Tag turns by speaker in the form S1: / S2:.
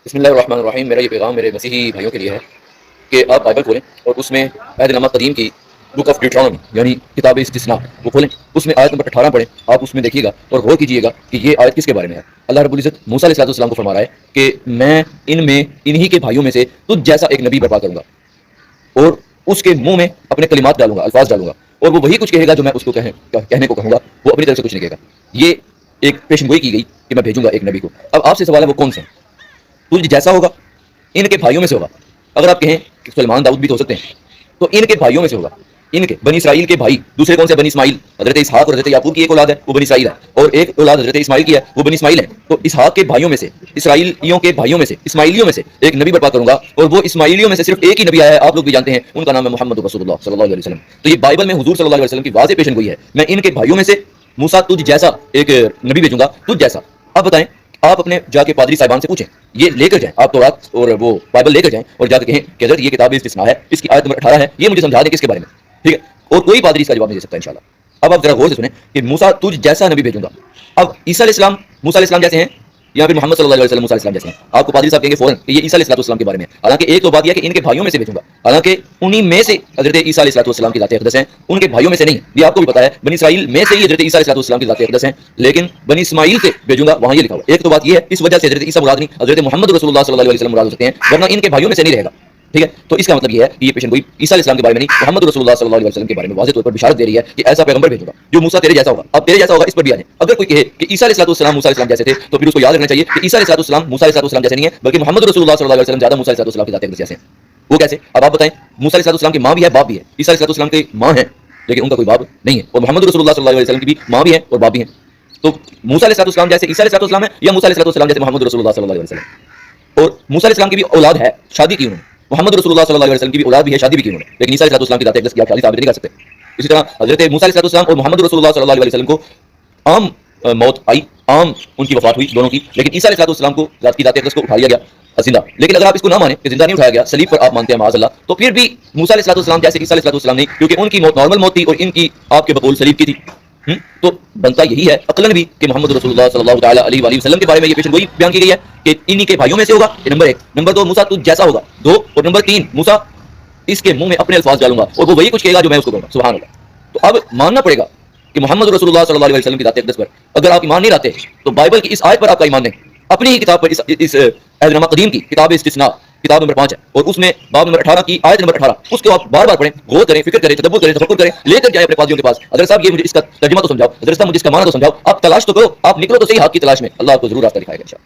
S1: بسم اللہ الرحمن الرحیم۔ میرا یہ پیغام میرے مسیحی بھائیوں کے لیے ہے کہ آپ بائبل کھولیں اور اس میں عہد نامہ قدیم کی بک آف ڈیوٹرانومی یعنی کتاب استثناء وہ کھولیں، اس میں آیت نمبر 18 پڑھیں۔ آپ اس میں دیکھیے گا اور غور کیجیے گا کہ یہ آیت کس کے بارے میں ہے۔ اللہ رب العزت موسیٰ علیہ السلام کو فرما رہا ہے کہ میں انہی کے بھائیوں میں سے تجھ جیسا ایک نبی برپا کروں گا اور اس کے منہ میں اپنے کلمات ڈالوں گا، الفاظ ڈالوں گا، اور وہ وہی کچھ کہے گا جو میں اس کو کہنے کو کہوں گا، وہ اپنی طرف سے کچھ نہیں کہے گا۔ یہ ایک پیشن گوئی کی گئی کہ میں بھیجوں گا ایک نبی کو۔ اب آپ سے سوال ہے وہ کون سے ہیں؟ تجھ جیسا ہوگا، ان کے بھائیوں میں سے ہوگا۔ اگر آپ کہیں کہ سلیمان داؤد بھی تو ہو سکتے ہیں، تو ان کے بھائیوں میں سے ہوگا۔ ان کے بنی اسرائیل کے بھائی دوسرے کون سے؟ بنی اسماعیل، حضرت اسحاق اور حضرت یعقوب کی ایک اولاد ہے وہ بنی اسرائیل ہے، اور ایک اولاد حضرت اسماعیل کی ہے وہ بنی اسماعیل ہے۔ تو اسحاق کے بھائیوں میں سے، اسرائیلیوں کے بھائیوں میں سے، اسماعیلیوں میں سے ایک نبی برپا کروں گا، اور وہ اسماعیلیوں میں سے صرف ایک ہی نبی آیا ہے، آپ لوگ بھی جانتے ہیں، ان کا نام ہے محمد رسول اللہ صلی اللہ علیہ وسلم۔ تو یہ بائبل میں حضور صلی اللہ علیہ وسلم کی واضح پیشن گوئی ہے، میں ان کے بھائیوں میں سے موسیٰ تجھ جیسا ایک نبی بھیجوں گا، تجھ جیسا۔ اب بتائیں، آپ اپنے جا کے پادری صاحبان سے پوچھیں، یہ لے کر جائیں، آپ تورات اور وہ بائبل لے کر جائیں اور جا کے کہیں کہ حضرت یہ کتاب استثناء ہے، اس کی آیت نمبر 18 ہے، یہ مجھے سمجھا دیں کس کے بارے میں، ٹھیک ہے؟ اور کوئی پادری اس کا جواب نہیں دے سکتا انشاءاللہ۔ اب آپ ذرا غور سے سنیں کہ موسیٰ تجھ جیسا نبی بھیجوں گا۔ اب عیسیٰ علیہ السلام موسیٰ علیہ السلام جیسے ہیں یا پھر محمد صلی اللہ علیہ وسلم موسیٰ علیہ السلام جیسے ہیں؟ آپ کو پادری صاحب کہیں گے فوراً کہ یہ عیسیٰ علیہ السلام کے بارے میں ہے۔ حالانکہ ایک تو بات یہ ہے کہ ان کے بھائیوں میں سے بھیجوں گا، حالانکہ انہی میں سے حضرت عیسیٰ علیہ السلام کی ذات اقدس ہیں، ان کے بھائیوں میں سے نہیں۔ یہ آپ کو بھی پتا ہے، بنی اسرائیل میں سے ہی حضرت عیسیٰ علیہ السلام کی ذات اقدس ہیں، لیکن بنی اسماعیل سے بھیجوں گا، وہاں یہ لکھا ہوا ہے۔ ایک تو بات یہ ہے، اس وجہ سے حضرت عیسیٰ مراد نہیں، حضرت محمد رسول اللہ صلی اللہ علیہ وسلم مراد ہو سکتے ہیں، ورنہ ان کے بھائیوں میں سے نہیں رہے گا، ٹھیک ہے؟ تو اس کا مطلب یہ ہے کہ یہ پیشن گوئی عیسیٰ علیہ السلام کے بارے میں نہیں، محمد رسول اللہ صلی اللہ علیہ وسلم کے بارے میں واضح طور پر بشارت دے رہی ہے کہ ایسا پیغمبر بھیجوں گا جو موسیٰ تیرے جیسا ہوگا۔ اب تیرے جیسا ہوگا اس پر بھی آ جائیں۔ اگر کوئی کہے کہ عیسیٰ علیہ السلام موسیٰ علیہ السلام جیسے تھے، تو پھر اس کو یاد رکھنا چاہیے کہ عیسیٰ علیہ السلام موسیٰ علیہ السلام جیسے نہیں ہے، بلکہ محمد رسول اللہ صلی اللہ علیہ وسلم زیادہ موسیٰ علیہ السلام کی ذات اقدس جیسے ہیں۔ وہ کیسے؟ اب آپ بتائیں، موسیٰ علیہ السلام کی ماں بھی ہے، باپ بھی ہے۔ عیسیٰ علیہ السلام کی ماں ہے لیکن ان کا کوئی باپ نہیں ہے، اور محمد رسول اللہ صلی اللہ علیہ وسلم کی بھی ماں بھی ہے اور باپ بھی ہے۔ تو موسیٰ علیہ السلام جیسے عیسیٰ علیہ السلام ہے، یا موسیٰ علیہ السلام جیسے محمد رسول اللہ صلی اللہ علیہ وسلم؟ اور موسیٰ علیہ السلام کی بھی اولاد ہے، شادی کی انہوں نے۔ محمد رسول اللہ صلی اللہ علیہ وسلم کی بھی اولاد بھی ہے، شادی بھی کی انہوں نے، لیکن عیسیٰ علیہ السلام کی ذات اقدس کی آپ شادی ثابت نہیں کر سکتے۔ اسی طرح حضرت موسیٰ علیہ السلام اور محمد رسول اللہ صلی اللہ علیہ وسلم کو عام موت آئی، عام ان کی وفات ہوئی دونوں کی، لیکن عیسیٰ علیہ السلام کو ذات کی ذات اقدس کو اٹھا لیا گیا زندہ۔ لیکن اگر آپ اس کو نہ مانیں کہ زندہ نہیں اٹھایا گیا، صلیب پر آپ مانتے ہیں معاذ اللہ، تو پھر بھی موسیٰ علیہ السلام جیسے عیسیٰ علیہ السلام نہیں، کیونکہ ان کی موت نارمل موت تھی اور ان کی آپ کے بقول صلیب کی تھی۔ تو بنتا یہی ہے عقلاً بھی کہ محمد رسول اللہ صلی اللہ تعالی علیہ وآلہ وسلم کے بارے میں یہ پیشن گوئی بیان کی گئی ہے کہ انہی کے بھائیوں میں سے ہوگا، یہ نمبر 1۔ نمبر 2، موسیٰ تجھ جیسا ہوگا، 2۔ اور نمبر 3، موسیٰ اس کے منہ میں اپنے الفاظ ڈالوں گا اور وہ وہی کچھ کہے گا جو میں اس کو کہوں گا۔ سبحان اللہ۔ تو اب ماننا پڑے گا کہ محمد رسول اللہ صلی اللہ علیہ وسلم کی ذات اقدس پر اگر آپ ایمان نہیں لاتے تو بائبل کی اس آیت پر آپ کا ایمان نہیں، اپنی ہی کتاب پر، اس عہد نامہ قدیم کی کتاب استثناء کتاب نمبر 5 ہے، اور اس میں باب نمبر 18 کی آیت نمبر 18، اس کو آپ بار بار پڑھیں، غور کریں، فکر کریں، تدبر کریں، تفکر کریں، لے کر جائیں اپنے قاضیوں کے پاس۔ حضرت صاحب یہ مجھے اس کا ترجمہ تو سمجھاؤ، حضرت صاحب مجھے اس کا معنی تو سمجھاؤ، آپ تلاش تو کرو، آپ نکلو تو صحیح حق کی تلاش میں، اللہ آپ کو ضرور راستہ دکھائے گا انشاءاللہ۔